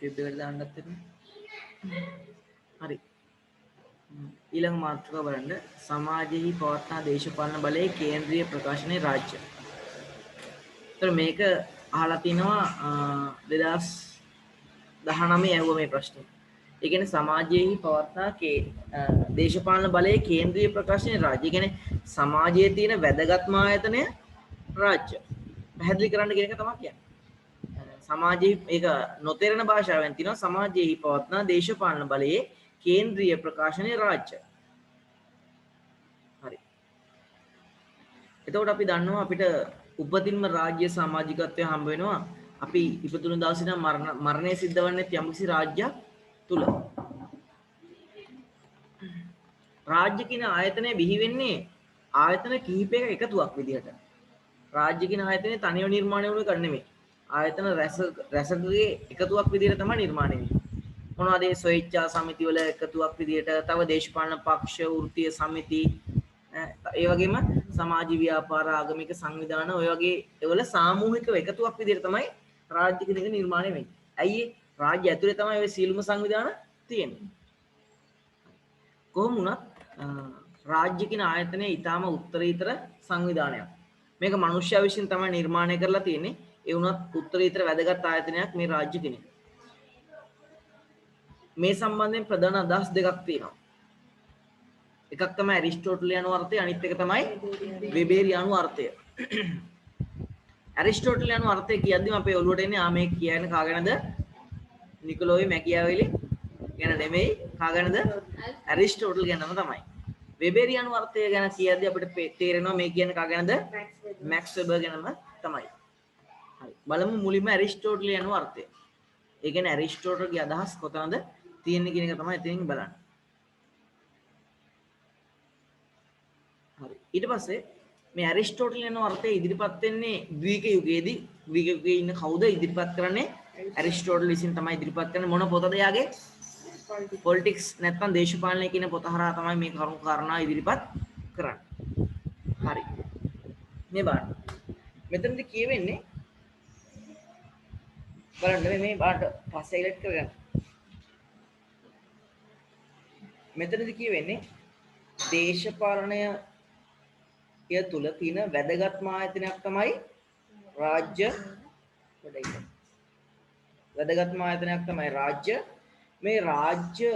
YouTube එකට දාන්නත් වෙනවා. හරි. ඊළඟ මාතෘකාව බලන්න සමාජෙහි පවත්නා දේශපාලන බලයේ කේන්ද්‍රීය ප්‍රකාශනයේ රාජ්‍ය. ඒතර මේක අහලා තිනවා 2019 ඇහුවා මේ ප්‍රශ්නේ. ඒ කියන්නේ සමාජයේහි පවත්නා දේශපාලන බලයේ කේන්ද්‍රීය ප්‍රකාශනයේ රාජ්‍ය. ඒ කියන්නේ සමාජයේ තියෙන වැදගත්ම ආයතනය රාජ්‍ය. පැහැදිලි කරන්න කියන එක තමයි කියන්නේ. සමාජයේ ඒක නොතේරෙන භාෂාවෙන් තියෙනවා සමාජයේහි පවත්නා දේශපාලන බලයේ කේන්ද්‍රීය ප්‍රකාශනයේ රාජ්‍ය. හරි. එතකොට අපි දන්නවා අපිට උපතින්ම රාජ්‍ය සමාජිකත්වය හම්බ වෙනවා. අපි ඉපදුණු දවසේ ඉඳන් මරණය සිද්ධ වන්නේ යම්කිසි රාජ්‍යයක් තුල. රාජ්‍ය කියන ආයතනය බිහි වෙන්නේ ආයතන කිහිපයක එකතුවක් විදිහට. රාජ්‍ය කියන ආයතනය තනියම නිර්මාණය වුණු එකක් නෙමෙයි. ආයතන රැසකගේ එකතුවක් විදිහට තමයි නිර්මාණය වෙන්නේ. මොනවද ඒ ස්වේච්ඡා සමිති වල එකතුවක් විදිහට, තව දේශපාලන පක්ෂ, වෘත්තීය සමිති, ඒ වගේම සමාජ ව්‍යාපාර ආගමික සංවිධාන ඔය වගේ ඒවල සාමූහික එකතුවක් විදිහට තමයි රාජ්‍ය කියන එක නිර්මාණය වෙන්නේ. ඇයි රාජ්‍ය ඇතුලේ තමයි ඔය සීලම සංවිධාන තියෙන්නේ. කොහොම වුණත් රාජ්‍ය කියන ආයතනය ඊටාම උත්තරීතර සංවිධානයක්. මේක මිනිස්සයා විසින් තමයි නිර්මාණය කරලා තියෙන්නේ. ඒ වුණත් උත්තරීතර වැදගත් ආයතනයක් මේ රාජ්‍ය කෙනෙක්. මේ සම්බන්ධයෙන් ප්‍රධාන අදහස් දෙකක් තියෙනවා. එකක් තමයි ඇරිස්ටෝටලියානු අර්ථය, අනිත් එක තමයි වෙබේරියානු අර්ථය. ඇරිස්ටෝටලියානු අර්ථය කියද්දිම අපේ ඔළුවට එන්නේ මේ කියන්නේ කාගෙනද? නිකොලෝයි මැකියාවෙලි ගැන නෙමෙයි, කාගෙනද? ඇරිස්ටෝටල් ගැනම තමයි. වෙබේරියානු අර්ථය ගැන කියද්දි අපිට තේරෙනවා මේ කියන්නේ කාගෙනද? මැක්ස් වෙබර් ගැනම තමයි. හරි. බලමු මුලින්ම ඇරිස්ටෝටලියානු අර්ථය. ඒ කියන්නේ ඇරිස්ටෝටල්ගේ අදහස් කොතනද තියෙන්නේ කියන එක තමයි එතනින් බලන්න. හරි. ඊට පස්සේ මේ ඇරිස්ටෝටලියානු අර්ථය ඉදිරිපත් වෙන්නේ ග්‍රීක යුගයේදී. ග්‍රීක යුගයේ ඉන්න කවුද ඉදිරිපත් කරන්නේ? ඇරිස්ටෝටල් විසින් තමයි ඉදිරිපත් කරන්නේ. මොන පොතද යාගේ? පොලිටික්ස් නැත්නම් දේශපාලනය කියන පොත හරහා තමයි මේ කරුණු කාරණා ඉදිරිපත් කරන්නේ. හරි. මේ බලන්න. මෙතනදී කියවෙන්නේ බලන්න මේ බාට පස්සේ ඉලෙක්ට් කරගන්න. මෙතනදී කියවෙන්නේ දේශපාලනය තුල තියෙන වැදගත්ම ආයතනයක් තමයි රාජ්‍ය. වැදගත්ම ආයතනයක් තමයි රාජ්‍ය. මේ රාජ්‍ය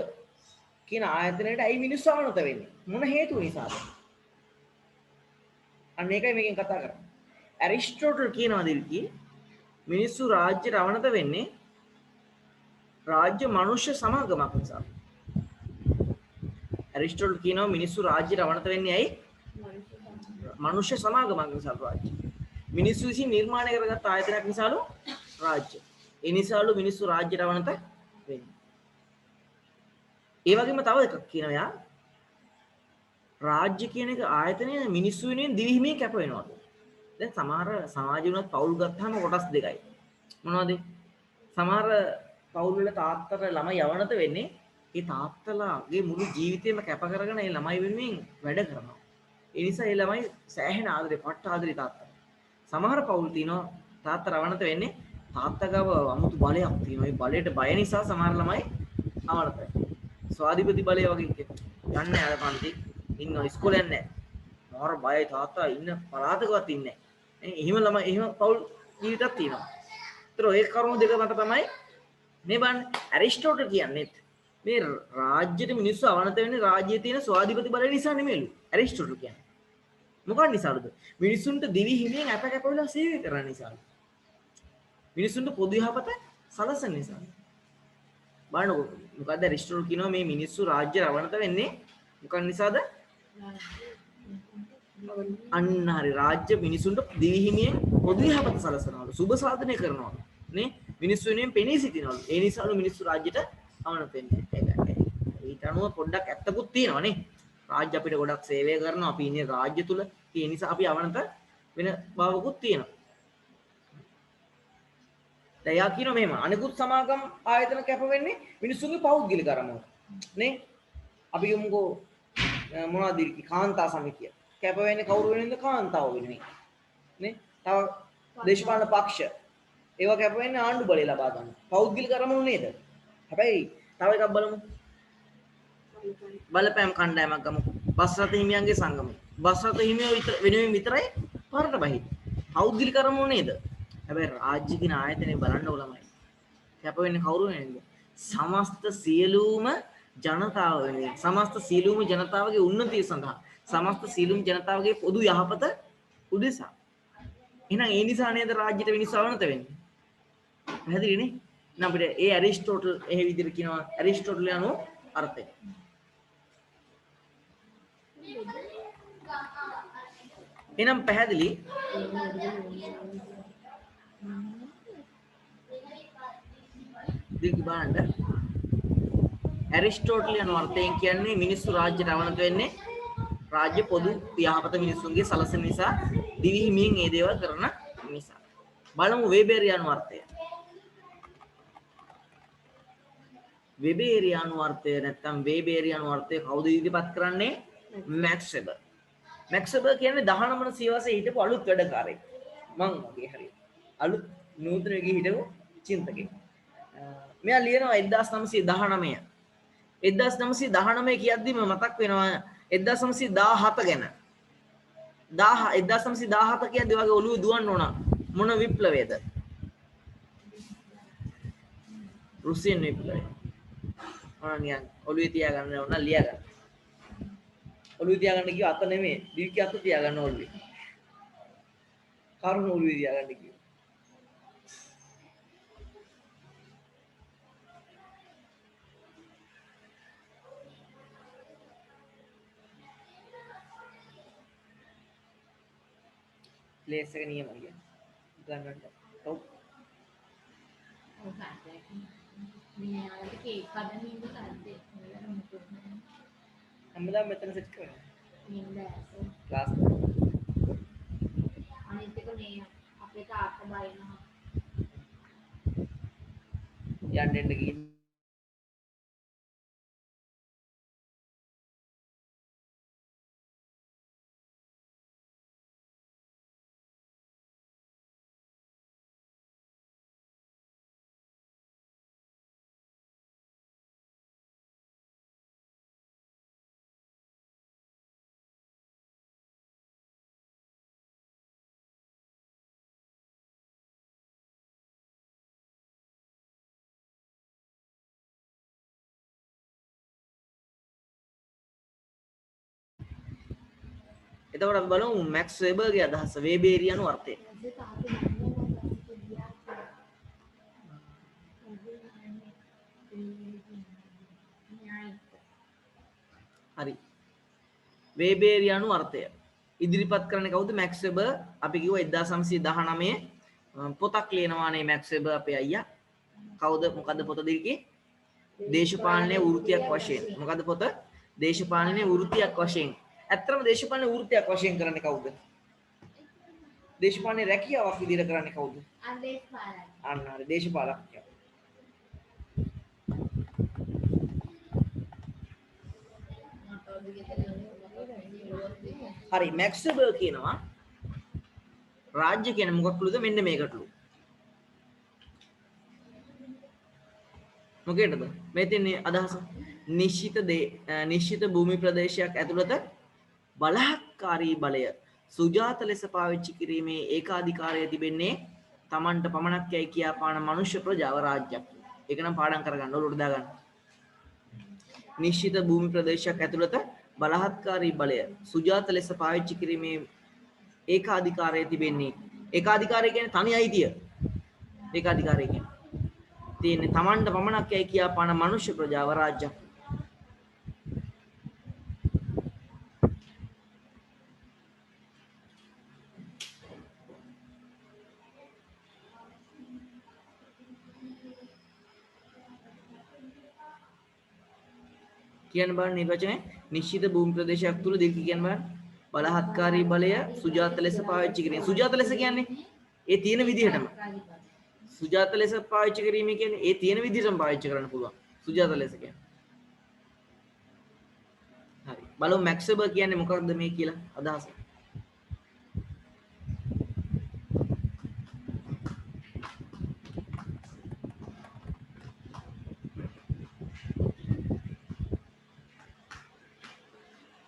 කියන ආයතනයට ඇයි මිනිස්සු අවනත වෙන්නේ? මොන හේතුව නිසාද? අන්න ඒකයි මේකෙන් කතා කරන්නේ. ඇරිස්ටෝටල් කියනවා දෙවිකි මිනිස්සු රාජ්‍යට අවනත වෙන්නේ රාජ්‍ය මනුෂ්‍ය සමාගමක් නිසා. ඇරිස්ටෝටල් කියනවා මිනිස්සු රාජ්‍යට අවනත වෙන්නේ ඇයි? මනුෂ්‍ය සමාගමක් නිසා රාජ්‍ය. මිනිස්සු විසින් නිර්මාණය කරගත් ආයතනයක් නිසාලු රාජ්‍ය. ඒ නිසාලු මිනිස්සු රාජ්‍යට අවනත වෙන්නේ. ඒ වගේම තව එකක් කියනවා යා රාජ්‍ය කියන එක ආයතනය මිනිස්සු වෙනුවෙන් දිවිහිමියෙන් කැප වෙනවාද? දැන් සමහර සමාජ වුණත් පවුල් ගත්තාම කොටස් දෙකයි. මොනවද? සමහර පවුල් වල තාත්තට ළමයි යවනත වෙන්නේ ඒ තාත්තලාගේ මුළු ජීවිතේම කැප කරගෙන ඒ ළමයි වෙනුවෙන් වැඩ කරනවා. ඒ නිසා ඒ ළමයි සෑහෙන ආදරේ, පට්ට ආදරේ තාත්තා. සමහර පවුල් තියෙනවා තාත්තා රවණත වෙන්නේ තාත්තා ගාව අමුතු බලයක් තියෙනවා. ඒ බලයට බය නිසා සමහර ළමයි අවනත වෙනවා. ස්වාධිපති බලය වගේ යන්නේ අර පන්ති ඉන්නවා ඉස්කෝලේ යන්නේ නැහැ. මාර බයයි තාත්තා ඉන්න පළාතකවත් ඉන්නේ නැහැ. එහෙම ළමයි එහෙම පවුල් ජීවිතයක් තියෙනවා. ඒතර ඒ කරුණු දෙක මත තමයි මේ බලන්න ඇරිස්ටෝටල් කියන්නේ මේ රාජ්‍යෙට මිනිස්සු අවනත වෙන්නේ රාජ්‍යයේ තියෙන ස්වාධිපති බලය නිසා නෙමෙයිලු. ඇරිස්ටෝටල් කියන්නේ මොකක් නිසාද? මිනිසුන්ට දිවි හිමියෙන් අප කැප වෙලා සේවය කරන නිසාලු. මිනිසුන්ට පොදු යහපත සලසන නිසා. බලන්නකො මොකද්ද ඇරිස්ටෝටල් කියනවා මේ මිනිස්සු රාජ්‍ය රවණත වෙන්නේ මොකක් නිසාද? අන්න හරි රාජ්‍ය මිනිසුන්ට දිවි හිමියෙන් පොදු යහපත සලසනවලු. සුබ සාධනය කරනවලු. නේ මිනිස්සු වෙනුවෙන් පෙනී සිටිනවලු. ඒ නිසාලු මිනිස්සු රාජ්‍යට අවනත වෙන්නේ. ඒකයි. ඊට අනුව පොඩ්ඩක් ඇත්තකුත් තියෙනවා නේ. රාජ්‍ය අපිට ගොඩක් සේවය කරනවා. අපි ඉන්නේ රාජ්‍ය තුල. ඒ නිසා අපි අවනත වෙන බවකුත් තියෙනවා. දැන් යා කියනවා මෙහෙම අනිකුත් සමාගම් ආයතන කැප වෙන්නේ මිනිස්සුන්ගේ පෞද්ගලික අරමුණට. නේ? අපි යමුකෝ මොනවද කාන්තා සමිතිය. කැප වෙන්නේ කවුරු වෙනින්ද? කාන්තාව වෙනුවෙන්. නේ? තව දේශපාලන පක්ෂ ඒවා කැප වෙන්නේ ආණ්ඩු බලය ලබා ගන්න. පෞද්ගලික අරමුණු නේද? හැබැයි තව එකක් බලමු. බලපෑම් කණ්ඩායමක් ගමු. බස් රථ හිමියන්ගේ සංගමය. බස් රථ හිමියෝ වෙනුවෙන් විතරයි පාරට බහින්නේ. පෞද්ගලික අරමුණු නේද? හැබැයි රාජ්‍ය කියන ආයතනේ බලන්න ඕලමයි. කැප වෙන්නේ කවුරු නේද? සමස්ත සියලුම ජනතාව වෙනුවෙන්. සමස්ත සියලුම ජනතාවගේ උන්නතිය සඳහා. සමස්ත සියලුම ජනතාවගේ පොදු යහපත උදෙසා. එහෙනම් ඒ නිසා නේද රාජ්‍යයට මිනිස්සු අවනත වෙන්නේ. පැහැදිලිනේ? නම් අපිට ඒ ඇරිස්ටෝටල් එහෙ විදිහට කියනවා ඇරිස්ටෝටල් යනු අර්ථය. එහෙනම් පැහැදිලි දිග බලන්න ඇරිස්ටෝටල් යන අර්ථයෙන් කියන්නේ මිනිස්සු රාජ්‍යයට අවනත වෙන්නේ රාජ්‍ය පොදු යහපත මිනිසුන්ගේ සලසන නිසා දිවි හිමියෙන් ඒ දේවල් කරන නිසා. බලමු වෙබෙරියානු අර්ථය. වෙබෙරියානු අර්ථය නැත්නම් වෙබෙරියානු අර්ථය කවුද ඉදිරිපත් කරන්නේ? මැක්ස් වෙබර්. මැක්ස් වෙබර් කියන්නේ 19 වන සියවසේ හිටපු අලුත් වැඩකාරයෙක්. මං වගේ හරියට. අලුත් නූතන යුගයේ හිටපු චින්තකයෙක්. මෙයා ලියනවා 1919. 1919 කියද්දිම මතක් වෙනවා 1917 ගැන. 1917 කියද්දි වගේ ඔළුව දුවන්න ඕන මොන විප්ලවයද? රුසියන් විප්ලවය. නිකන් ඔළුවේ තියාගන්න ඕන ලියා ගන්න. ඔළුවේ තියාගන්න කිව්ව අත නෙමෙයි දිවික අත තියාගන්න ඔළුවේ. කරුණ ඔළුවේ තියාගන්න කිව්ව. ප්ලේස් එක නියම කියන්නේ. ගන්නට. ඔව්. ඔව් ගන්න. මිනිහාට කේක් කඩන ඉන්න සද්දේ. හැමදාම මෙතන සෙට් කරනවා. නින්ද ඇස. ක්ලාස් අනිත් එක මේ අපේ තාත්තා බයිනවා. යන්න එන්න ගිහින් එතකොට අපි බලමු මැක්ස් වෙබර්ගේ අදහස වෙබෙරියානු අර්ථය. අපේ තාත්තා දන්නවා හරි. වෙබෙරියානු අර්ථය ඉදිරිපත් කරන්නේ කවුද? මැක්ස් වෙබර්. අපි කිව්වා 1919 පොතක් ලියනවානේ මැක්ස් වෙබර් අපේ අයියා. කවුද? මොකද්ද පොත දිගේ? දේශපාලනයේ වෘත්තියක් වශයෙන්. මොකද්ද පොත? දේශපාලනයේ වෘත්තියක් වශයෙන්. ඇත්තටම දේශපාලන වෘත්තියක් වශයෙන් කරන්නේ කවුද? දේශපාලන රැකියාවක් විදිහට කරන්නේ කවුද? අන්න හරි දේශපාලකයා. හරි මැක්ස් වෙබර් කියනවා රාජ්‍ය කියන්නේ මොකක්ලුද? මෙන්න මේකටලු. මොකේද? මේ තියෙන්නේ අදහස. නිශ්චිත භූමි ප්‍රදේශයක් ඇතුළත බලහත්කාරී බලය සුජාත ලෙස පාවිච්චි කිරීමේ ඒකාධිකාරය තිබෙන්නේ Tamanට පමණක් යයි කියා පාන මනුෂ්‍ය ප්‍රජාව රාජ්‍යයක්. ඒක නම් පාඩම් කරගන්න ඔලුවට දාගන්න. නිශ්චිත භූමි ප්‍රදේශයක් ඇතුළත බලහත්කාරී බලය සුජාත ලෙස පාවිච්චි කිරීමේ ඒකාධිකාරය තිබෙන්නේ. ඒකාධිකාරය කියන්නේ තනි අයිතිය. ඒකාධිකාරය කියන්නේ තියෙන්නේ Tamanට පමණක් යයි කියා පාන මනුෂ්‍ය ප්‍රජාව රාජ්‍යයක්. කියන්න බලන්න නිර්වචනය නිශ්චිත භූමි ප්‍රදේශයක් තුල දීර්ඝ කියන්න බලන්න බලහත්කාරී බලය සුජාත ලෙස පාවිච්චි කිරීම. සුජාත ලෙස කියන්නේ ඒ තියෙන විදිහටම. සුජාත ලෙස පාවිච්චි කිරීම කියන්නේ ඒ තියෙන විදිහටම පාවිච්චි කරන්න පුළුවන්. සුජාත ලෙස කියන්නේ. හරි. බලමු මැක්ස් වෙබර් කියන්නේ මොකක්ද මේ කියලා අදහස.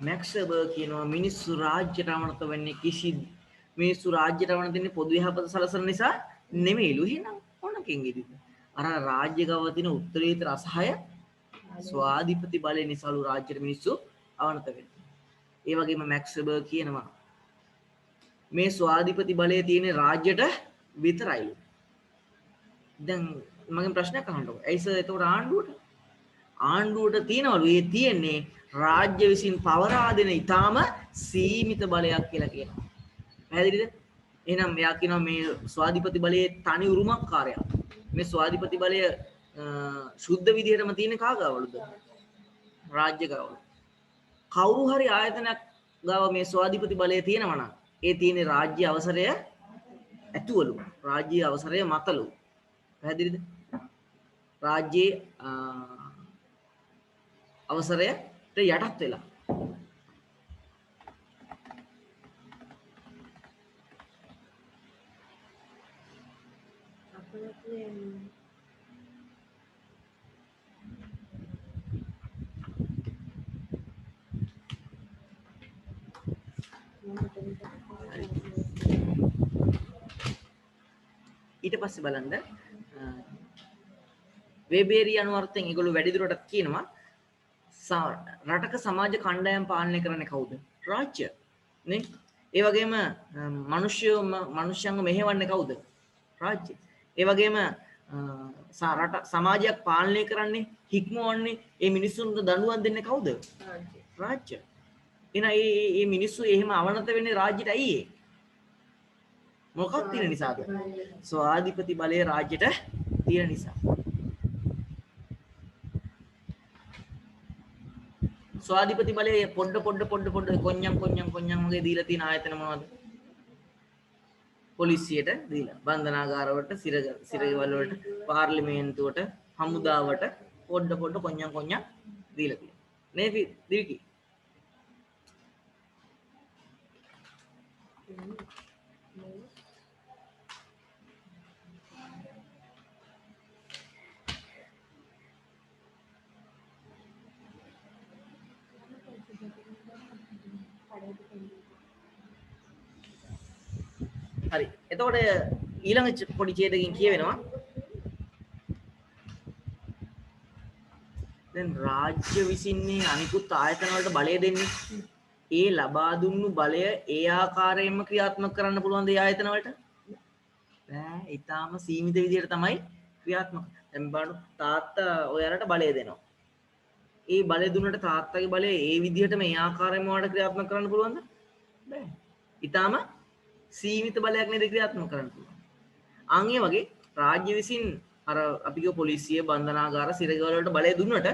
මැක්ස් වෙබර් කියනවා මිනිස්සු රාජ්‍යයට අවනත වෙන්නේ මිනිස්සු රාජ්‍යයට අවනත වෙන්නේ පොදු යහපත සලසන නිසා නෙමෙයිලු. එහෙනම් මොනකින් ඉදිරිද? අර රාජ්‍ය ගාව තියෙන උත්තරීතර අසහාය ස්වාධිපති බලය නිසාලු රාජ්‍යයට මිනිස්සු අවනත වෙන්නේ. ඒ වගේම මැක්ස් වෙබර් කියනවා මේ ස්වාධිපති බලය තියෙන රාජ්‍යයට විතරයිලු. දැන් මගෙන් ප්‍රශ්නයක් අහන්නකෝ. ඇයි සර් එතකොට ආණ්ඩුවට තියනවලු ඒ තියෙන්නේ රාජ්‍ය විසින් පවරා දෙන ඊටාම සීමිත බලයක් කියලා කියනවා. පැහැදිලිද? එහෙනම් මෙයා කියනවා මේ ස්වාධිපති බලයේ තනි උරුමකාරයා. මේ ස්වාධිපති බලය සුද්ධ විදිහටම තියෙන කාගාවලුද? රාජ්‍ය ගාවල. කවුරු හරි ආයතනයක් ගාව මේ ස්වාධිපති බලය තියෙනවා නම් ඒ තියෙන රාජ්‍ය අවසරය ඇතුවලු. රාජ්‍ය අවසරය මතලු. පැහැදිලිද? රාජ්‍යයේ අවසරයට යටත් වෙලා. ඊට පස්සේ බලන්න වෙබේරි අනුවර්තයෙන් ඒගොල්ලෝ වැඩිදුරටත් කියනවා රටක සමාජ කණ්ඩායම් පාලනය කරන්නේ කවුද? රාජ්‍ය නේ. ඒ වගේම මිනිස්යන්ව මෙහෙවන්නේ කවුද? රාජ්‍ය. ඒ වගේම රට සමාජයක් පාලනය කරන්නේ හික්මවන්නේ ඒ මිනිස්සුන්ට දඬුවම් දෙන්නේ කවුද? රාජ්‍ය. එහෙනම් මේ මිනිස්සු එහෙම අවනත වෙන්නේ රාජ්‍යට ඇයි ඒ? මොකක්ද තියෙන නිසාද? ස්වාධිපති බලය රාජ්‍යට තියෙන නිසා. ස්වාධිපති බලය පොඩ කොඤ්ඤම් වගේ දීලා තියෙන ආයතන මොනවද? පොලිසියට දීලා, බන්ධනාගාරවලට, සිරගෙවල් වලට, පාර්ලිමේන්තුවට, හමුදාවට පොඩ කොඤ්ඤම් දීලා තියෙනවා. නේ දිවිකි? හරි. එතකොට ඊළඟ පොඩි ඡේදකින් කියවෙනවා දැන් රාජ්‍ය විසින්නේ අනිකුත් ආයතන වලට බලය දෙන්නේ. ඒ ලබා දුන්නු බලය ඒ ආකාරයෙන්ම ක්‍රියාත්මක කරන්න පුළුවන් දේ ආයතන වලට බෑ. ඊටාම සීමිත විදිහට තමයි ක්‍රියාත්මක. දැන් බලන්න තාත්තා ඔයාලට බලය දෙනවා. ඒ බලය දුන්නට තාත්තගේ බලය ඒ විදිහටම ඒ ආකාරයෙන්ම ඔයාලට ක්‍රියාත්මක කරන්න පුළුවන්ද? බෑ. ඊටාම සීමිත බලයක් නේද ක්‍රියාත්මක කරන්න පුළුවන්. අන් ඒ වගේ රාජ්‍ය විසින් අර අපි කියව පොලිසිය, බන්ධනාගාර, සිරගෙවල් වලට බලය දුන්නට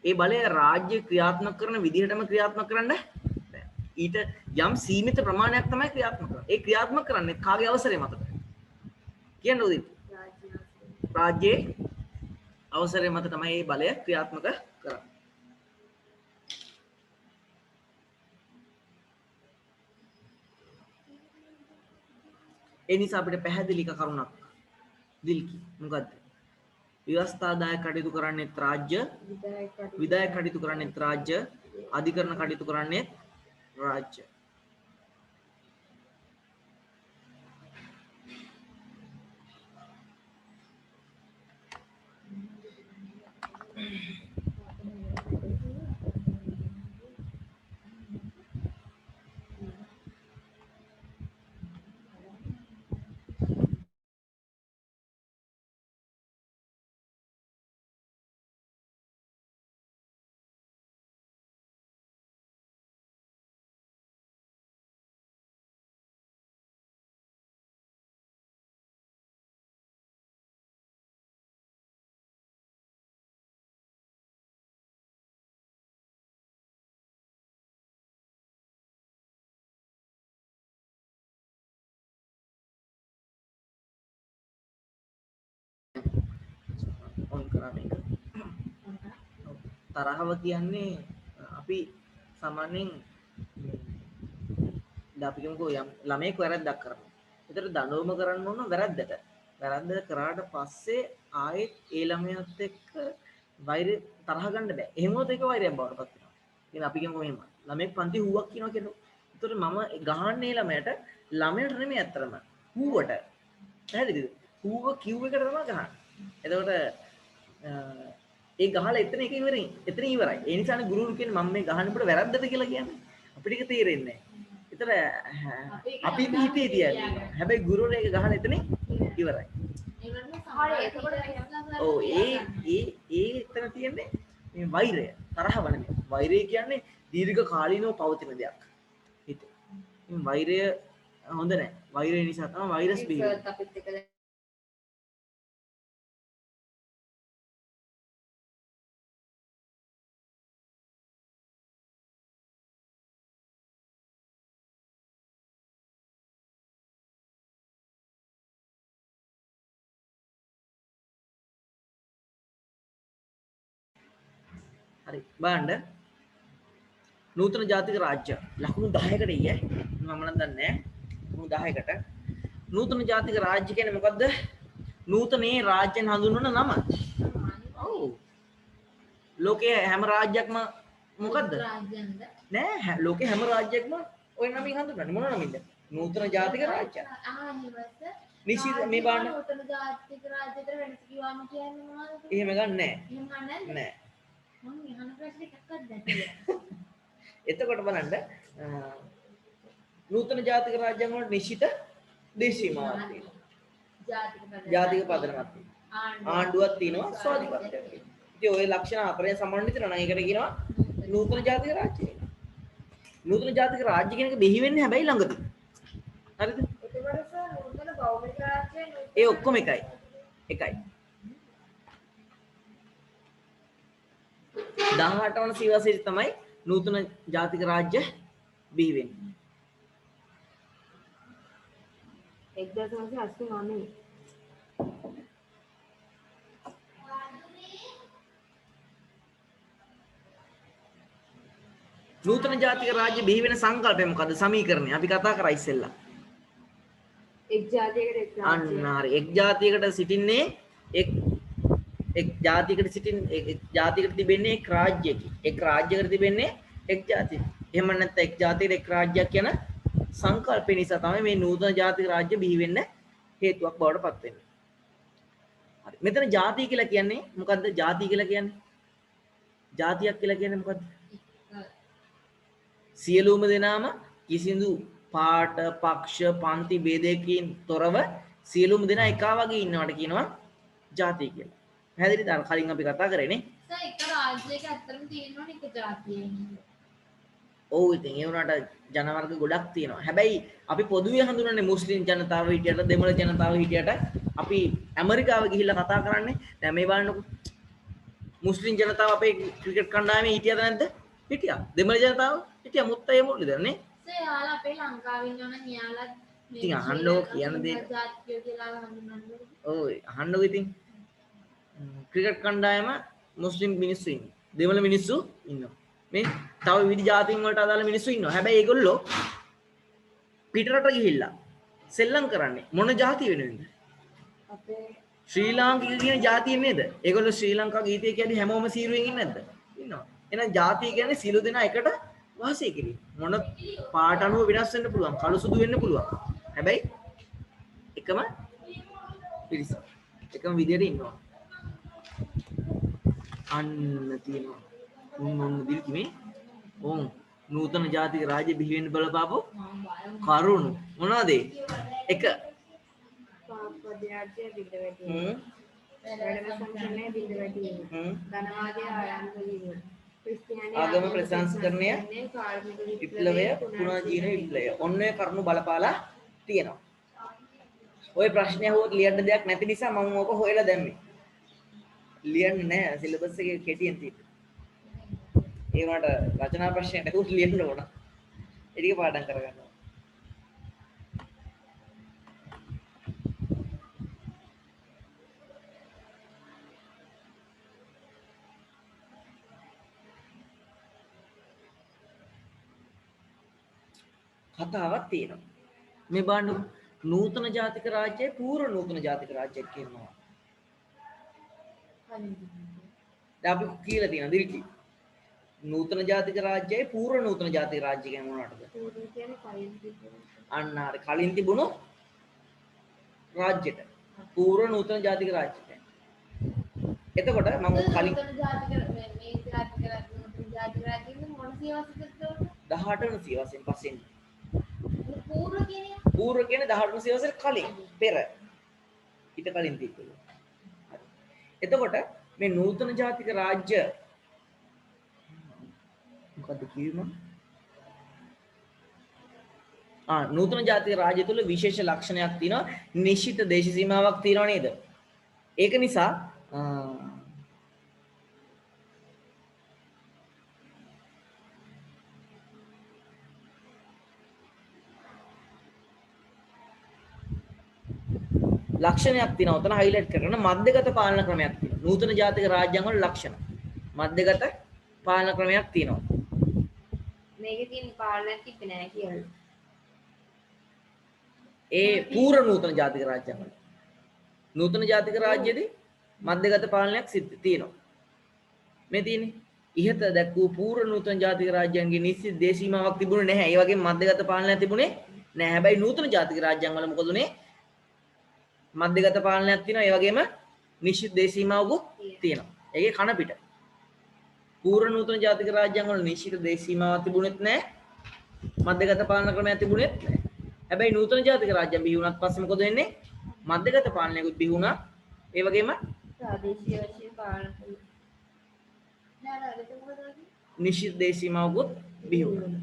ඒ බලය රාජ්‍ය ක්‍රියාත්මක කරන විදිහටම ක්‍රියාත්මක කරන්න බෑ. ඊට යම් සීමිත ප්‍රමාණයක් තමයි ක්‍රියාත්මක කරන්නේ. ඒ ක්‍රියාත්මක කරන්නේ කාගේ අවසරය මතද? කියන්න උදින්. රාජ්‍යයේ අවසරය මත තමයි මේ බලය ක්‍රියාත්මක කරන්නේ. ඒ නිසා අපිට පැහැදිලි කරුණක් දිල්කි මොකද්ද? ව්‍යවස්ථාදායක කටයුතු කරන්නේ රාජ්‍ය, විධායක කටයුතු කරන්නේ රාජ්‍ය, අධිකරණ කටයුතු කරන්නේ රාජ්‍ය. ඔන් කරා මේක. තරහව කියන්නේ අපි සාමාන්‍යයෙන් අපි කියමුකෝ යම් ළමයෙක් වැරද්දක් කරනවා. ඒතර දඬුවම කරන්න ඕන වැරද්දට. වැරද්ද කරාට පස්සේ ආයෙත් ඒ ළමයාත් එක්ක වෛරය තරහ ගන්න බෑ. එහෙම වුණොත් ඒක වෛරයක් බවට පත් වෙනවා. ඉතින් අපි කියමුකෝ මෙහෙම. ළමෙක් පන්ති හුවක් කියනවා කියනවා. ඒතර මම ගහන්නේ ළමයට නෙමෙයි අත්‍තරම හුවට. පැහැදිලිද? හුව කිව් එකට තමයි ගහන්නේ. එතකොට ඒ ගහලා එතන එක ඉවරයි. එතන ඉවරයි. ඒ නිසානේ ගුරුවරු කියන්නේ මම මේ ගහනකොට වැරද්දද කියලා කියන්නේ. අපිට ඒක තේරෙන්නේ නැහැ. ඒතර අපි හිතේ තියන්නේ. හැබැයි ගුරුවරු ඒක ගහලා එතන ඉවරයි. ඔව් ඒ එතන තියෙන්නේ මේ වෛරය, තරහව නෙමෙයි. වෛරය කියන්නේ දීර්ඝ කාලීනව පවතින දෙයක්. හිතේ. මේ වෛරය හොඳ නැහැ. වෛරය නිසා තමයි වෛරස් බිහිවෙන්නේ. හරි බලන්න නූතන ජාතික රාජ්‍ය ලකුණු 10කට ඉන්නේ මම නම් දන්නේ නැහැ ලකුණු 10කට නූතන ජාතික රාජ්‍ය කියන්නේ මොකද්ද නූතනේ රාජ්‍යයන් හඳුන්වන නම ඔව් ලෝකයේ හැම රාජ්‍යයක්ම මොකද්ද නෑ ලෝකයේ හැම රාජ්‍යයක්ම ওই නමින් හඳුන්වන්නේ මොන නමින්ද නූතන ජාතික රාජ්‍ය නිශ්චිත මේ බාන්න නූතන ජාතික රාජ්‍යතර වෙනස කිව්වම කියන්නේ මොනවද එහෙම ගන්න එහෙම ගන්නද නෑ මම යහන ප්‍රශ්නේ එකක්වත් දැක්කේ එතකොට බලන්න නූතන ජාතික රාජ්‍යයන් වල නිශ්චිත දේශීය මාර්ග තියෙනවා ජාතික පදනමක් තියෙනවා ආණ්ඩුවක් තියෙනවා ස්වාධීනත්වයක් තියෙනවා ඉතින් ওই ලක්ෂණ හතරෙන් සමන්විත වෙනවා නම් ඒකට කියනවා නූතන ජාතික රාජ්‍ය කියලා නූතන ජාතික රාජ්‍ය කියන එක බිහි වෙන්නේ හැබැයි ළඟදී හරිද එතකොට සර් නූතන භෞමික රාජ්‍යය ඒ ඔක්කොම එකයි 18 වන සියවසේදී තමයි නූතන ජාතික රාජ්‍ය බිහි වෙන්නේ 1989 නූතන ජාතික රාජ්‍ය බිහි වෙන සංකල්පය මොකද්ද සමීකරණය අපි කතා කරා ඉස්සෙල්ලා එක් ජාතියකට එක් අන්න හරි එක් ජාතියකට සිටින්නේ එක් ජාතියකට එක් ජාතියකට තිබෙන්නේ එක් රාජ්‍යයක එක් රාජ්‍යයකට තිබෙන්නේ එක් ජාතියක එහෙම නැත්නම් එක් ජාතියකට එක් රාජ්‍යයක් කියන සංකල්පය නිසා තමයි මේ නූතන ජාතික රාජ්‍ය බිහි වෙන්න හේතුවක් බවට පත් වෙන්නේ හරි මෙතන ජාතිය කියලා කියන්නේ මොකද්ද ජාතිය කියලා කියන්නේ ජාතියක් කියලා කියන්නේ මොකද්ද සියලුම දෙනාම කිසිදු පාට පක්ෂ පන්ති ભેදයකින් තොරව සියලුම දෙනා එක වගේ ඉන්නවට කියනවා ජාතිය කියලා. පැහැදිලිද? අර කලින් අපි කතා කරේනේ. සර් එක රාජ්‍යයක ඇත්තටම තියෙනවනේ එක ජාතියක්. ඔව් ඉතින් ඒ වුණාට ජන වර්ග ගොඩක් තියෙනවා. හැබැයි අපි පොදුවේ හඳුනන්නේ මුස්ලිම් ජනතාව හිටියට දෙමළ ජනතාව හිටියට අපි ඇමරිකාව ගිහිල්ලා කතා කරන්නේ. දැන් මේ බලන්නකෝ. මුස්ලිම් ජනතාව අපේ ක්‍රිකට් කණ්ඩායමේ හිටියද නැද්ද? හිටියා. දෙමළ ජනතාව හිටියා මුත්තේ මොකද නේ? සර් යාලා අපේ ලංකාවේ ඉන්නවනම් යාලා ඉතින් අහන්නෝ කියන දේ ජාතිය කියලා හඳුන්වන්නේ. ඔව් අහන්නෝ ඉතින් ක්‍රිකට් කණ්ඩායම මුස්ලිම් මිනිස්සු ඉන්නවා. දෙමළ මිනිස්සු ඉන්නවා. මේ තව විවිධ ජාතීන් වලට අදාළ මිනිස්සු ඉන්නවා. හැබැයි ඒගොල්ලෝ පිටරට ගිහිල්ලා සෙල්ලම් කරන්නේ මොන ජාතිය වෙනුවෙන්ද? අපේ ශ්‍රී ලාංකික කියන ජාතිය නේද? ඒගොල්ලෝ ශ්‍රී ලංකා ගීතය කියන්නේ හැමෝම සීරුවෙන් ඉන්නේ නැද්ද? ඉන්නවා. එහෙනම් ජාතිය කියන්නේ සියලු දෙනා එකට වාසය කිරීම. මොන පාට අනුව වෙනස් වෙන්න පුළුවන්. කළු සුදු වෙන්න පුළුවන්. හැබැයි එකම පිරිස. එකම විදියට ඉන්නවා. අන්න තියෙනවා. උන් දිල්කිමේ ඕන් නූතන ජාතික රාජ්‍ය බිහි වෙන්න බලපාපු කරුණු මොනවද? එක පදයාර්ථය බිඳ වැටීම. වැඩම සංකල්පනය බිඳ වැටීම. ධනවාදය ආරම්භ වීම. ආගම ප්‍රසංස්කරණය විප්ලවය පුනර්ජීවන විප්ලවය ඔන්න ඔය කරුණු බලපාලා තියෙනවා. ඔය ප්‍රශ්නය අහුවොත් ලියන්න දෙයක් නැති නිසා මම ඕක හොයලා දැම්මේ. ලියන්නේ නැහැ සිලබස් එකේ කෙටියෙන් තියෙන්නේ. ඒ වුණාට රචනා ප්‍රශ්නයට උත් ලියන්න ඕන. ඒ ටික පාඩම් කරගන්න. කතාවක් තියෙනවා. මේ බලන්න නූතන ජාතික රාජ්‍යය පූර්ව නූතන ජාතික රාජ්‍යයක් කියනවා. දැන් අපි කියලා තියෙනවා දිල්කි. නූතන ජාතික රාජ්‍යයයි පූර්ව නූතන ජාතික රාජ්‍ය කියන්නේ මොනවටද? පූර්ව කියන්නේ කලින් තිබුණු. අන්න හරි. කලින් තිබුණු රාජ්‍යට. පූර්ව නූතන ජාතික රාජ්‍ය කියන්නේ. එතකොට මම කලින් නූතන ජාතික මේ ජාතික නූතන ජාතික රාජ්‍යෙ මොන සියවසකද? 18 වෙනි සියවසෙන් පස්සේ පූර්ව කියන්නේ පූර්ව කියන්නේ 18 වෙනි සියවසේ කලින් පෙර. ඊට කලින් තිබුණා. හරි. එතකොට මේ නූතන ජාතික රාජ්‍ය මොකද්ද කිව්වම? නූතන ජාතික රාජ්‍ය තුල විශේෂ ලක්ෂණයක් තියෙනවා. නිශ්චිත දේශ සීමාවක් තියෙනව නේද? ඒක නිසා ලක්ෂණයක් තියෙනවා. උතන හයිලයිට් කරන මධ්‍යගත පාලන ක්‍රමයක් තියෙනවා. නූතන ජාතික රාජ්‍යයන් වල ලක්ෂණ. මධ්‍යගත පාලන ක්‍රමයක් තියෙනවා. මේකේ තියෙන පාලනයක් තිබ්බේ නැහැ කියලා. ඒ පූර්ව නූතන ජාතික රාජ්‍යයන් වල. නූතන ජාතික රාජ්‍යයේදී මධ්‍යගත පාලනයක් තියෙනවා. මේ තියෙන්නේ ඉහත දැක්වූ පූර්ව නූතන ජාතික රාජ්‍යයන්ගේ නිශ්චිත දේශීමාවක් තිබුණේ නැහැ. ඒ වගේම මධ්‍යගත පාලනයක් තිබුණේ නැහැ. හැබැයි නූතන ජාතික රාජ්‍යයන් වල මොකද උනේ? මධ්‍යගත පාලනයක් තියෙනවා. ඒ වගේම නිශ්චිත දේශීමාවකුත් තියෙනවා. ඒකේ කන පිට. පූර්ව නූතන ජාතික රාජ්‍යයන් වල නිශ්චිත දේශීමාවක් තිබුණෙත් නැහැ. මධ්‍යගත පාලන ක්‍රමයක් තිබුණෙත් නැහැ. හැබැයි නූතන ජාතික රාජ්‍යයන් බිහි වුණාට පස්සේ මොකද වෙන්නේ? මධ්‍යගත පාලනයකුත් බිහි වුණා. ඒ වගේම ප්‍රාදේශීය වශයෙන් පාලන කරනවා. නිශ්චිත දේශීමාවකුත් බිහි වුණා.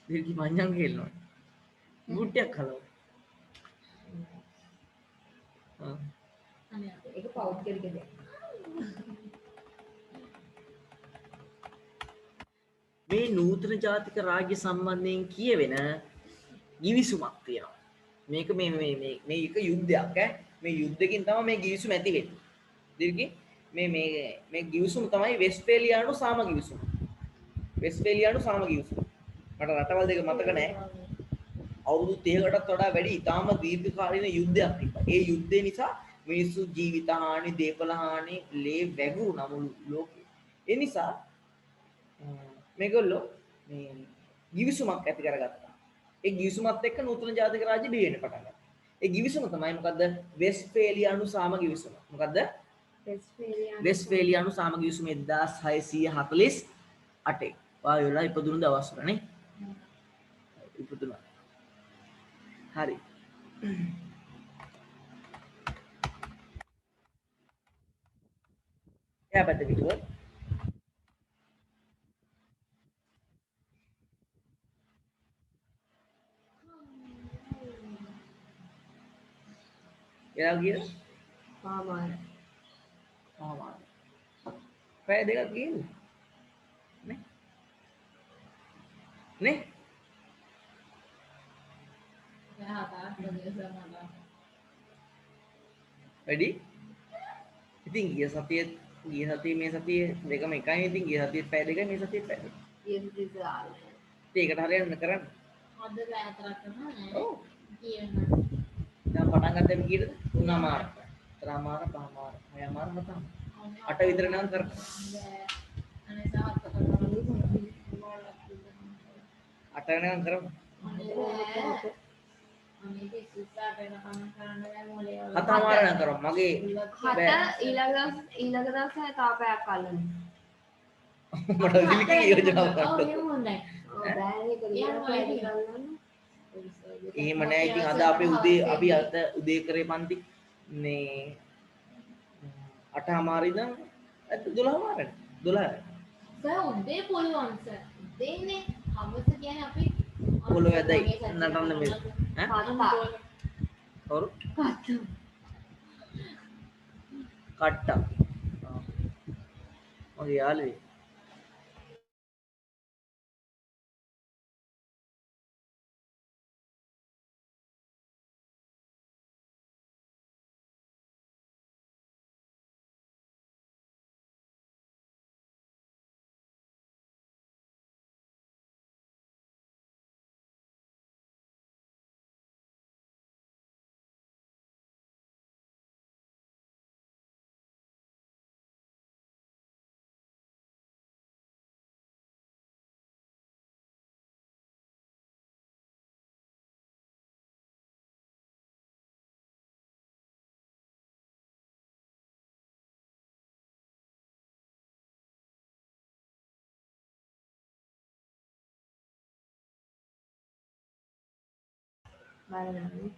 දීර්ඝ මඤ්ඤං කියනවා. ගුට්ටියක් හලව. ඒක පෞද්ගලික දෙයක්. මේ නූතන ජාතික රාජ්‍ය සම්බන්ධයෙන් කියවෙන ගිවිසුමක් තියෙනවා. මේක මේක යුද්ධයක් ඈ. මේ යුද්ධකින් තමයි මේ ගිවිසුම ඇති වෙන්නේ. දීර්ඝ මේ ගිවිසුම තමයි වෙස්ට්ෆේලියානු සාම ගිවිසුම. වෙස්ට්ෆේලියානු සාම ගිවිසුම. මට රටවල් දෙක මතක නැහැ. අවුරුදු 30කටත් වඩා වැඩි ඉතාම දීර්ඝකාලීන යුද්ධයක් තිබ්බා. ඒ යුද්ධය නිසා මිනිස්සු ජීවිත හානි, දේපල හානි, ලේ වැගුරුණා මුළු ලෝකෙ. ඒ නිසා මේගොල්ලෝ මේ ගිවිසුමක් ඇති කරගත්තා. ඒ ගිවිසුමත් එක්ක නූතන ජාතික රාජ්‍ය බිහි වෙන්න පටන් ගත්තා. ඒ ගිවිසුම තමයි මොකද්ද? වෙස්ට්ෆේලියානු සාම ගිවිසුම. මොකද්ද? වෙස්ට්ෆේලියානු සාම ගිවිසුම 1648. වායුලා ඉපදුණු දවස් වල නේ. ඉපදුණා. හරි. එයා පැත්ත පිටුව. එයා ගිය පාමාර. පැය දෙකක් ගියද? නේ? නේ? වැඩි? ඉතින් ගිය සතියේ මේ සතියේ දෙකම එකයි. ඉතින් ගිය සතියේ පැය දෙකයි මේ සතියේ පැය දෙකයි. ඒකට හරියන්න කරන්න. අද පැය හතරක් කරනවා නෑ. ඔව්. කියන්න. දැන් පටන් ගත්තම කීයද? 3මාර. 3මාර 5මාර 6මාර 7මාර. 8 විතර නම් කරන්න. අනේ සාහත් කරනවා. 8 වෙනකම් කරමු. මේක ඉස්සරහට වෙනකම් කරන්න බෑ මොලේ වල. 7මාර නම් කරමු. මගේ 7 ඊළඟ දවසේ තාපයක් අල්ලන්න. මට විලිකේ යෝජනාවක් ඔව් කරන්න. එහෙම හොඳයි. ඔව් බෑ ඒක ලියන්න. එහෙම නෑ. ඉතින් අද අපි අද උදේ කරේ පන්ති මේ 8මාර ඉඳන් 12මාරනේ. 12. සර් උදේ පුළුවන් සර්. උදේනේ හවස කියන්නේ අපි පොළොව ඇදයි නටන්න මේ. ඈ? කවුරු? කට්ටා. මගේ යාළුවෙක්. බලන්න.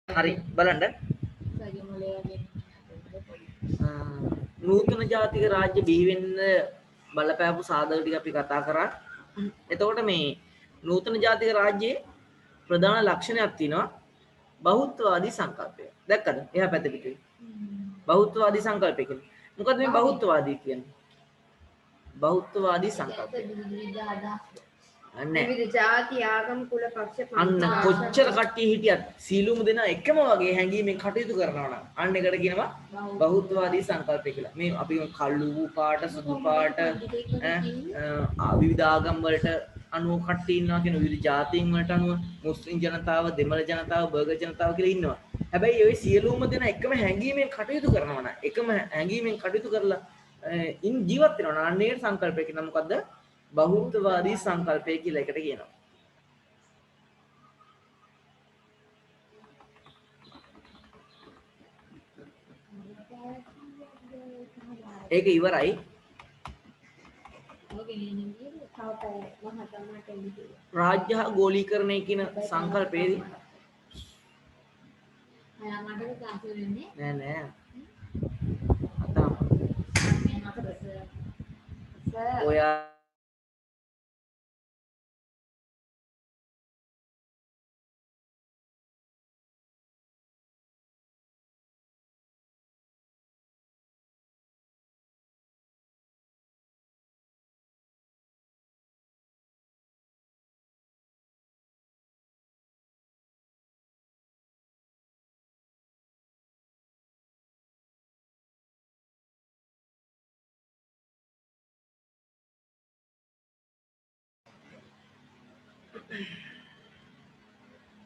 හරි බලන්න. සගේ මොලේ වගේ. නූතන ජාතික රාජ්‍ය බිහි වෙන්න බලපෑපු සාධක ටික අපි කතා කරා. එතකොට මේ නූතන ජාතික රාජ්‍යයේ ප්‍රධාන ලක්ෂණයක් තියෙනවා බහුත්වවාදී සංකල්පය. දැක්කද? එහා පැත්තේ පිටේ. බහුත්වවාදී සංකල්පය කියන්නේ. මොකද මේ බහුත්වවාදී කියන්නේ? බහුත්වවාදී සංකල්පය. විවිධ ජාති ආගම් කුල පක්ෂ අන්න කොච්චර කට්ටිය හිටියත් සීලුම දෙනා එකම වගේ හැඟීමෙන් කටයුතු කරනවා නම් අන්න එකට කියනවා බහුත්වවාදී සංකල්පය කියලා. මේ අපි කළු පාට සුදු පාට විවිධ ආගම් වලට අනුව කට්ටිය ඉන්නවා කියන විවිධ ජාතීන් වලට අනුව මුස්ලිම් ජනතාව, දෙමළ ජනතාව, බර්ගර් ජනතාව කියලා ඉන්නවා. හැබැයි ওই සියලුම දෙනා එකම හැඟීමෙන් කටයුතු කරනවා නම් එකම හැඟීමෙන් කටයුතු කරලා ජීවත් වෙනවා නම් අන්න ඒකට සංකල්පය කියනවා මොකද්ද? බහුත්වවාදී සංකල්පය කියලා එකට කියනවා. ඒක ඉවරයි. රාජ්‍ය හා ගෝලීකරණය කියන සංකල්පයේදී නෑ නෑ අතම ඔයා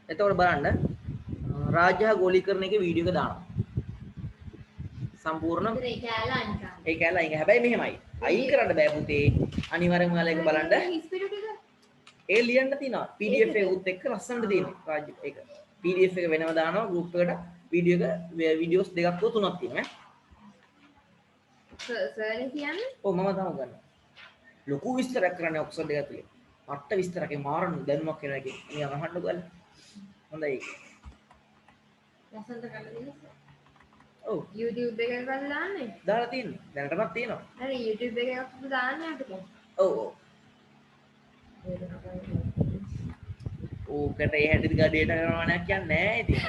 එතකොට බලන්න රාජ්‍ය හා ගෝලීකරණ එකේ වීඩියෝ එක දානවා. සම්පූර්ණ ඒ කැලේ අයින්. හැබැයි මෙහෙමයි. අයින් කරන්න බෑ පුතේ. අනිවාර්යෙන්ම ඔයාලා ඒක බලන්න. ඒ ලියන්න තියෙනවා. PDF එකකුත් එක්ක ලස්සනට තියෙනවා. රාජ්‍ය ඒක. PDF එක වෙනම දානවා group එකට. වීඩියෝස් දෙකක් හෝ තුනක් තියෙනවා. සර් කියන්නේ? ඔව් මම තමයි ගන්නවා. ලොකු විස්තරයක් කරන්නේ ඔක්සර් දෙක ඇතුලේ. මට්ට විස්තරකේ මාරන දැනුමක් වෙනවා එකේ. නිකන් අහන්න ගාලා. හොඳයි. ලස්සනට කරලා දෙන්න. ඔව් YouTube එකේ කරලා දාන්නේ. දාලා තියෙන්නේ. දැනටමත් තියෙනවා. හරි YouTube එකේ අපිට දාන්න අපිට. ඔව් ඔව්. ඕකට ඒ හැටියට ගඩේට කරනවනක් කියන්නේ නැහැ ඉතින්.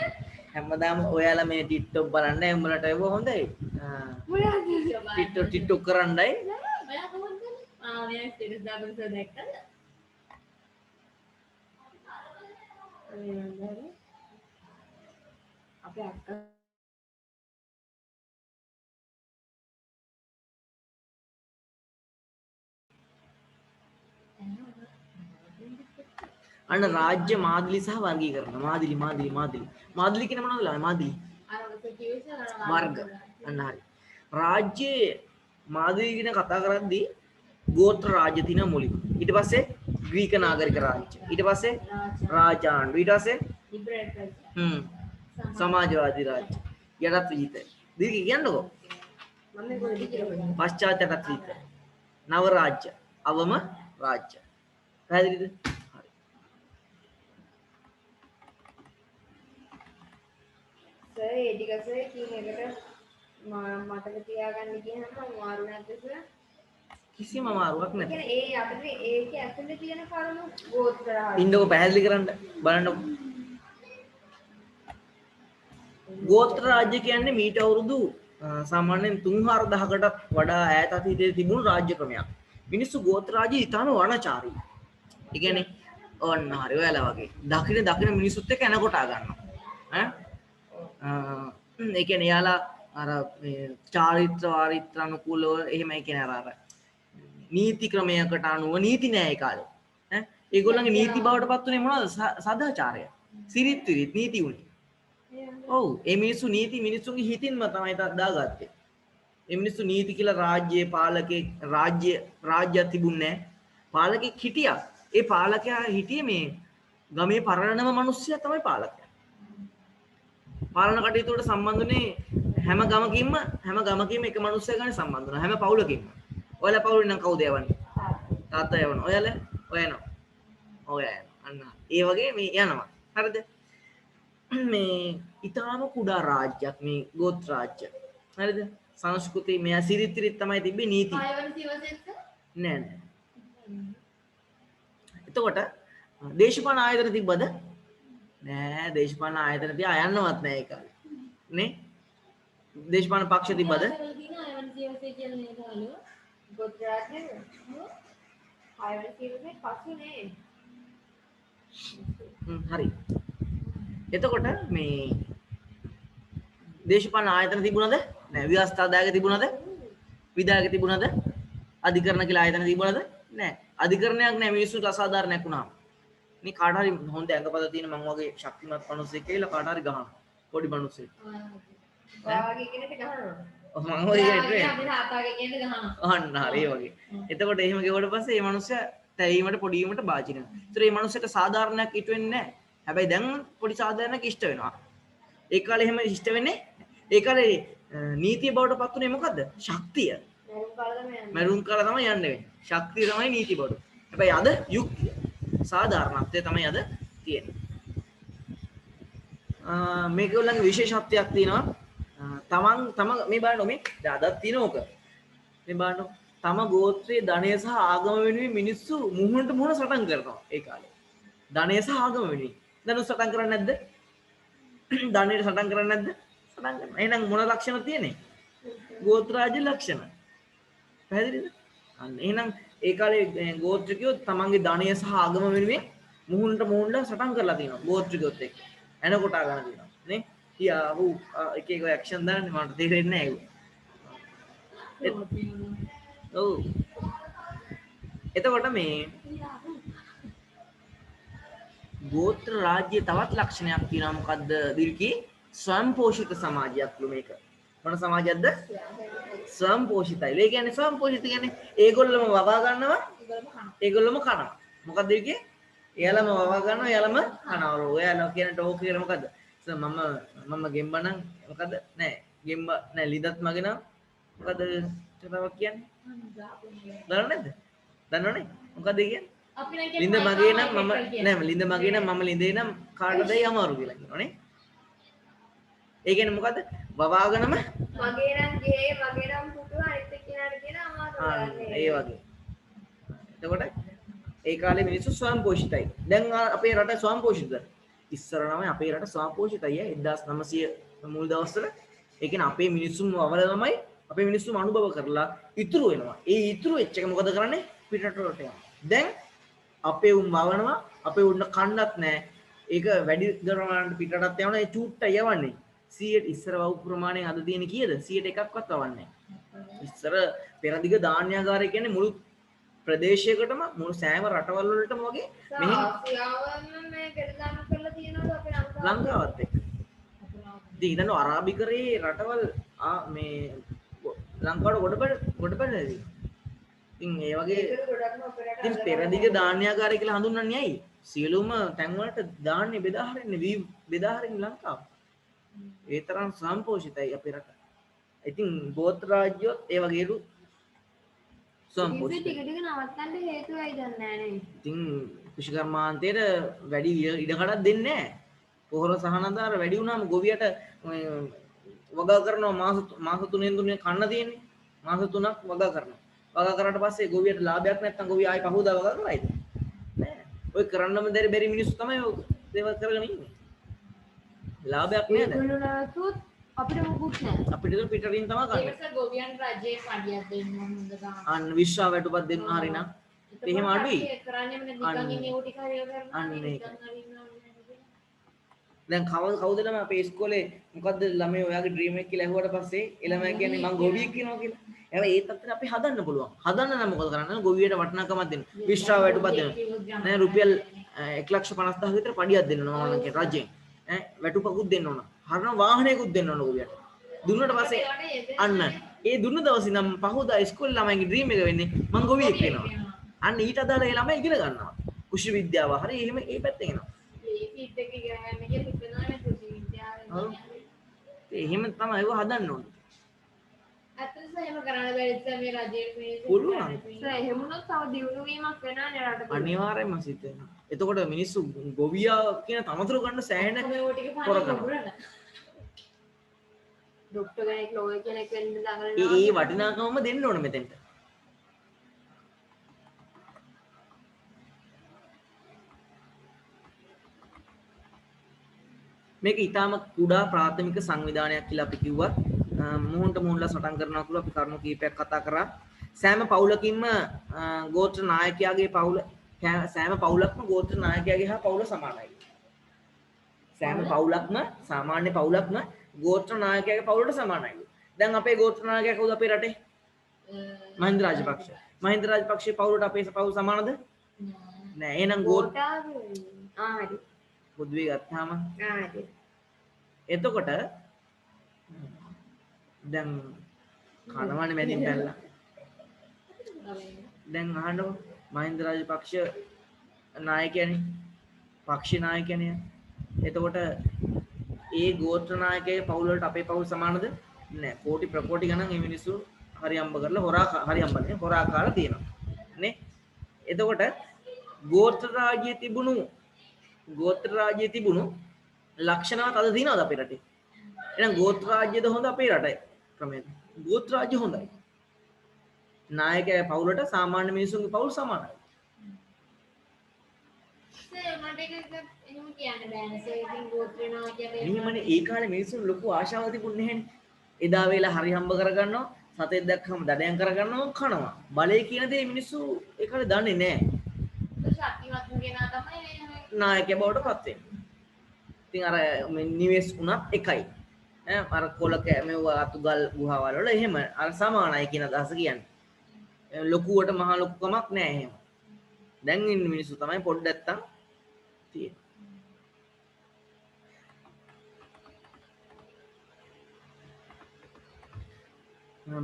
හැමදාම ඔයාලා මේ TikTok බලන්න උඹලට ඒව හොඳයි. TikTok කරන්නයි. ඔයා කොහොමද කරන්නේ? මෙයා ස්ටේටස් දාපු නිසා දැක්කද? අපේ අක්කා අන්න රාජ්‍ය මාදිලි සහ වර්ගීකරණ. මාදිලි කියන මොනවද? මාදිලි වර්ග. අන්න හරි. රාජ්‍යයේ මාදිලි ගැන කතා කරද්දී ගෝත්‍ර රාජ්‍ය තියෙනවා මුලින්. ඊට පස්සේ ග්‍රීක නාගරික රාජ්‍ය. ඊට පස්සේ රාජාණ්ඩු. ඊට පස්සේ සමාජවාදී රාජ්‍ය. යටත් විජිත. දීර්ඝ කියන්නකෝ. මම කොහෙද කියලා පශ්චාත් යටත් විජිත. නව රාජ්‍ය. අවම රාජ්‍ය. පැහැදිලිද? සර් ඒ ටික සර් කියන එකට මතක තියාගන්න කියනම මාරු නැද්ද සර්? කිසිම අමාරුවක් ඒ නැහැ. කියන්නේ ඒ අපිට ඒකේ ඇතුලේ තියෙන කරුණු ගෝත්‍ර රාජ්‍ය. ඉන්නකො පැහැදිලි කරන්න බලන්නකො. ගෝත්‍ර රාජ්‍ය කියන්නේ මීට අවුරුදු සාමාන්‍යයෙන් 3-4000කටත් වඩා ඈත අතීතයේ තිබුණු රාජ්‍ය ක්‍රමයක්. මිනිස්සු ගෝත්‍ර රාජ්‍ය ඉතාම වනචාරී. ඒ කියන්නේ ඔන්න හරි ඔයාලා වගේ. දකින මිනිස්සුත් එක්ක එන කොටා ගන්නවා. ඒ කියන්නේ යාලා අර මේ චාරිත්‍ර වාරිත්‍ර අනුකූලව එහෙමයි කියන්නේ අර නීති ක්‍රමයකට අනුව නීති නෑ ඒ කාලේ. ඒගොල්ලන්ගේ නීති බවට පත් උනේ මොනවද? සදාචාරය. සිරිත් විරිත් නීති උනේ. ඔව් ඒ මිනිස්සු නීති මිනිස්සුන්ගේ හිතින්ම තමයි දාගත්තේ. ඒ මිනිස්සු නීති කියලා රාජ්‍යයේ පාලකේ රාජ්‍ය තිබුණේ නැහැ. පාලකෙක් හිටියා. ඒ පාලකයා හිටියේ මේ ගමේ පරණම මිනිස්සයා තමයි පාලකයා. පාලන කටයුතු වලට සම්බන්ධුනේ හැම ගමකින්ම එක මිනිස්සයා ගන්න සම්බන්ධ වෙනවා. හැම පවුලකින්ම. ඔයාලා පවුලේ නම් කවුද යවන්නේ? තාත්තා යවනවා. ඔයාලා ඔය යනවා. ඔය යනවා. අන්න ඒ වගේ මේ යනවා. හරිද? මේ ඊටාම කුඩා රාජ්‍යයක් මේ ගෝත්‍ර රාජ්‍ය. හරිද? සංස්කෘතිය මෙයා සිරිත්‍රිත් තමයි තිබ්බේ නීති. නෑ නෑ. එතකොට දේශපාලන ආයතන තිබ්බද? නෑ දේශපාලන ආයතන තියා අයන්නවත් නෑ ඒ කාලේ. නේ? දේශපාලන පක්ෂ තිබ්බද? ගෝත්‍ර රාජ්‍ය ආයතන කියන්නේ පසු නේ. හරි. එතකොට මේ දේශපාලන ආයතන තිබුණද? නෑ. ව්‍යවස්ථාදායක තිබුණද? විධායක තිබුණද? අධිකරණ කියලා ආයතන තිබුණද? නෑ. අධිකරණයක් නෑ මිනිස්සුන්ට අසාධාරණයක් වුණාම. මේ කාට හරි හොඳ ඇඟපත තියෙන මං වගේ ශක්තිමත් මිනිස්සෙක් කියලා කාට හරි ගහනවා. පොඩි මිනිස්සෙක්. ඔයාගේ කෙනෙක්ට ගහනවා. මං ඔය කියන්නේ අපේ තාත්තාගේ කෙනෙක්ට ගහනවා. අන්න හරි ඒ වගේ. එතකොට එහෙම ගෙවුවට පස්සේ මේ මිනිස්සයා තැවීමට පොඩි වීමට භාජනය වෙනවා. ඒතර මේ මිනිස්සට සාධාරණයක් ඉටු වෙන්නේ නැහැ. හැබැයි දැන් පොඩි සාධාරණයක් ඉෂ්ට වෙනවා. ඒ කාලේ එහෙම ඉෂ්ට වෙන්නේ. ඒ කාලේ නීතිය බවට පත් උනේ මොකද්ද? ශක්තිය. මරුන් කාලා තමයි යන්නේ වෙන්නේ. ශක්තිය තමයි නීති බවට. හැබැයි අද යුක්තිය. සාධාරණත්වය තමයි අද තියෙන්නේ. මේකවලගේ විශේෂත්වයක් තියෙනවා. තම මේ බලන්න මේ අදත් තියෙන ඕක. මේ බලන්න තම ගෝත්‍රයේ ධනය සහ ආගම වෙනුවෙන් මිනිස්සු මුහුණට මුහුණ සටන් කරනවා ඒ කාලේ. ධනය සහ ආගම වෙනුවෙන්. දැන් සටන් කරන්නේ නැද්ද? ධනයට සටන් කරන්නේ නැද්ද? සටන් කරනවා. එහෙනම් මොන ලක්ෂණ තියෙන්නේ? ගෝත්‍ර රාජ්‍ය ලක්ෂණ. පැහැදිලිද? අන්න එහෙනම් ඒ කාලේ ගෝත්‍රිකයෝ තමන්ගේ ධනය සහ ආගම වෙනුවෙන් මුහුණට මුහුණට සටන් කරලා තියෙනවා ගෝත්‍රිකයොත් එක්ක. එන කොටා ගන්න තියෙනවා. නේ? කියා එක එක ඇක්ෂන් දාන්නේ මට තේරෙන්නේ නැහැ ඒක. ඔව්. එතකොට මේ ගෝත්‍ර රාජ්‍යයේ තවත් ලක්ෂණයක් තියෙනවා මොකද්ද? දිල්කී ස්වයංපෝෂිත සමාජයක්ලු මේක. මොන සමාජයක්ද? ස්වයංපෝෂිතයි. ඒ කියන්නේ ස්වයංපෝෂිත කියන්නේ ඒගොල්ලම වවා ගන්නවා, ඒගොල්ලම කනවා. මොකද්ද ඒකේ? එයාලම වවා ගන්නවා, එයාලම කනවා. ඔයාලා කියන ටෝක් එක මොකද්ද? මම ගෙම්බනම් මොකද්ද? නෑ ගෙම්බ නෑ ලිදත් මගේ නම් මොකද්ද චතාවක් කියන්නේ? දන්නවද නැද්ද? දන්නවනේ. මොකද්ද කියන්නේ? ලින්ද මගේ නම් මම නෑ ලින්ද මගේ නම් මම ලින්දේ නම් කාටදයි අමාරු කියලා කියනවනේ. ඒ කියන්නේ මොකද්ද? වවාගෙනම මගේ නම් ගේ මගේ නම් පුතුව අනිත් එක්කෙනාට කියන අමාරු ඒ වගේ. එතකොට ඒ කාලේ මිනිස්සු ස්වයංපෝෂිතයි. දැන් අපේ රට ස්වයංපෝෂිතද? ඉස්සර නම් අපේ රට ස්වයංපෝෂිතයි 1900 මුල් දවස්වල. ඒ කියන්නේ අපේ මිනිස්සුම වවල තමයි අපේ මිනිස්සුම අනුභව කරලා ඉතුරු වෙනවා. ඒ ඉතුරු වෙච්ච එක මොකද කරන්නේ? පිටරට වලට යනවා. දැන් අපේ උන් වවනවා අපේ උන්න කන්නත් නැහැ. ඒක වැඩි දරවන්නට පිටරටත් යවන ඒ චූට්ට යවන්නේ. 100ට ඉස්සර වව් ප්‍රමාණයෙන් අද තියෙන කීයද? 100ට එකක්වත් වවන්නේ නැහැ. ඉස්සර පෙරදිග ධාන්‍යාගාරය කියන්නේ මුළු ප්‍රදේශයකටම මුළු සෑම රටවල් වලටම වගේ මෙහි ආසියාවම මේ පෙරදාන කරලා තියෙනවද අපේ ලංකාවත් එක්ක. ඉතින් හිතන්න අරාබිකරේ රටවල් මේ ලංකාවට ගොඩ පැනලා ඉතින් ඒ වගේ ඉතින් පෙරදිග ධාන්‍යාගාරය කියලා හඳුන්වන්නේ ඇයි? සියලුම තැන් වලට ධාන්‍ය බෙදා හරින්නේ බෙදා හරින්නේ ලංකාව. ඒ තරම් සම්පෝෂිතයි අපේ රට. ඉතින් ගෝත්‍ර රාජ්‍යොත් ඒ වගේලු සම්පෝෂිතයි. ටික ටික නවත්තන්න හේතුවයි දන්නේ නැහැ. ඉතින් කෘෂිකර්මාන්තයට වැඩි ඉඩකඩක් දෙන්නේ නැහැ. පොහොර සහනදාර වැඩි වුණාම ගොවියට වගා කරනවා මාස 3 කන්න තියෙන්නේ. මාස 3ක් වගා කරනවා. වගා කරාට පස්සේ ගොවියට ලාභයක් නැත්නම් ගොවිය ආයි පහුවදා වගා කරයිද? නෑ. ඔය කරන්නම බැරි මිනිස්සු තමයි ඔය දේවල් කරගෙන ඉන්නේ. ලාභයක් නෑද? ඒගොල්ලෝ නැතුත් අපිට මොකුත් නැහැ. අපිට ඒක පිටරින් තමයි ගන්න. ඒකස ගොවියන් රජයේ පඩියක් දෙන්න හොඳ ගන්න. අන්න විශ්වා වැටුපත් දෙන්න හරිනම් එහෙම අඩුයි. කරන්නේ මෙන්න නිකන් ඉන්නේ ඌ ටික හරිය කරනවා. අන්න ඒක. දැන් කවුද ළමයි අපේ ඉස්කෝලේ මොකද්ද ළමයි ඔයාගේ ඩ්‍රීම් එක කියලා ඇහුවට පස්සේ ඒ ළමයා කියන්නේ මං ගොවියෙක් කියනවා කියලා. හැබැයි ඒ තත්ත්වෙට අපි හදන්න පුළුවන්. හදන්න නම් මොකද කරන්නේ? ගොවියට වටිනාකමක් දෙන්න. විශ්වා වැටුපත් දෙන්න. නෑ රුපියල් 1,50,000 විතර පඩියක් දෙන්න ඕන මම කියන රජයෙන්. ඈ වැටුපකුත් දෙන්න ඕන. හරන වාහනයකුත් දෙන්න ඕන ගොවියට. දුන්නට පස්සේ අන්න ඒ දුන්න දවසේ නම් පහුවදා ඉස්කෝලේ ළමයිගේ ඩ්‍රීම් එක වෙන්නේ මං ගොවියෙක් වෙනවා. අන්න ඊට අදාළ ඒ ළමයි ඉගෙන ගන්නවා. කුෂි විද්‍යාව හරි එහෙම ඒ පැත්තෙන් එනවා. ඒ කීට් එක ගෑම එක තිබෙනවානේ කෘෂි විද්‍යාවේ. එහෙම තමයි ඒව හදන්න ඕනේ. ඇත්තටම එහෙම කරන්න බැරිද මේ රජයේ මේ පුළුවන්. එහෙම වුණොත් තව දියුණු වීමක් වෙනවනේ රට. අනිවාර්යයෙන්ම සිද්ධ වෙනවා. එතකොට මිනිස්සු ගොවියා කියන තනතුර ගන්න සෑහෙන කරගන්නවා. ડોක්ටර් කෙනෙක් ලෝයර් කෙනෙක් වෙන්න දඟලනවා. ඒ වටිනාකමම දෙන්න ඕන මෙතෙන්ට. මේක ඊටාම කුඩා ප්‍රාථමික සංවිධානයක් කියලා අපි කිව්වත් මොහොන්ට මොහොන්ලා සටන් කරනවා කියලා අපි කරුණු කීපයක් කතා කරා. සෑම පවුලකින්ම ගෝත්‍ර නායකයාගේ පවුල සෑම පවුලක්ම ගෝත්‍ර නායකයාගේ හා පවුල සමානයි. සෑම පවුලක්ම සාමාන්‍ය පවුලක්ම ගෝත්‍ර නායකයාගේ පවුලට සමානයි. දැන් අපේ ගෝත්‍ර නායකයා කවුද අපේ රටේ? මහින්ද රාජපක්ෂ. මහින්ද රාජපක්ෂගේ පවුලට අපේ පවුල සමානද? නෑ. එහෙනම් ගෝත්‍ර හරි. පොදුවේ ගත්තාම හරි. එතකොට දැන් කනවනේ මැදින් පැනලා. දැන් අහන්නකො මහින්ද රාජපක්ෂ නායකයනේ. පක්ෂ නායකයනේ. එතකොට ඒ ගෝත්‍ර නායකයේ පවුල වලට අපේ පවුල සමානද? නෑ. කෝටි ප්‍රකෝටි ගණන් මේ මිනිස්සු හරි අම්බ කරලා හොරා කාලා තියෙනවා. නේ? එතකොට ගෝත්‍ර රාජ්‍යයේ තිබුණු ලක්ෂණවත් අද දිනවද අපේ රටේ? එහෙනම් ගෝත්‍ර රාජ්‍යද හොඳ අපේ රටේ ක්‍රමයට? ගෝත්‍ර රාජ්‍ය හොඳයි. නායකයා පවුලට සාමාන්‍ය මිනිසුන්ගේ පවුල් සමානයි. එහෙමනේ ඒ කාලේ මිනිසුන් ලොකු ආශාවක් තිබුණේ නැහැනේ. එදා වේලා හරි හම්බ කරගන්නවා, සතෙක් දැක්කම දඩයන් කරගන්නවා, කනවා. බලය කියන දේ මිනිස්සු ඒ කාලේ දන්නේ නැහැ. ශක්තිමත් කෙනා තමයි නායකයා බවට පත් වෙන්නේ. ඉතින් අර නිවෙස් උනත් එකයි. ඈ අර කොල කැමෙව අතුගල් ගුහාවල් වල එහෙම අර සමානයි කියන අදහස කියන්නේ. ලොකුවට මහ ලොකුකමක් නැහැ එහෙම. දැන් ඉන්න මිනිස්සු තමයි පොඩ්ඩක් නැත්තම් තියෙන්නේ.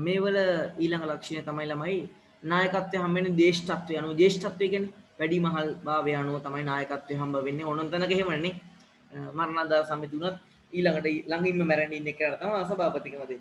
මේ වල ඊළඟ ලක්ෂණය තමයි ළමයි නායකත්වය හම්බ වෙන්නේ ජේෂ්ඨත්වය අනුව. ජේෂ්ඨත්වය කියන්නේ වැඩි මහල් භාවය අනුව තමයි නායකත්වය හම්බ වෙන්නේ. ඕනම තැනක එහෙමනේ. මරණාසන්න සමිති උනත් ඊළඟට ළඟින්ම මැරෙන්න ඉන්න එකට තමයි සභාපතිකම දෙන්නේ.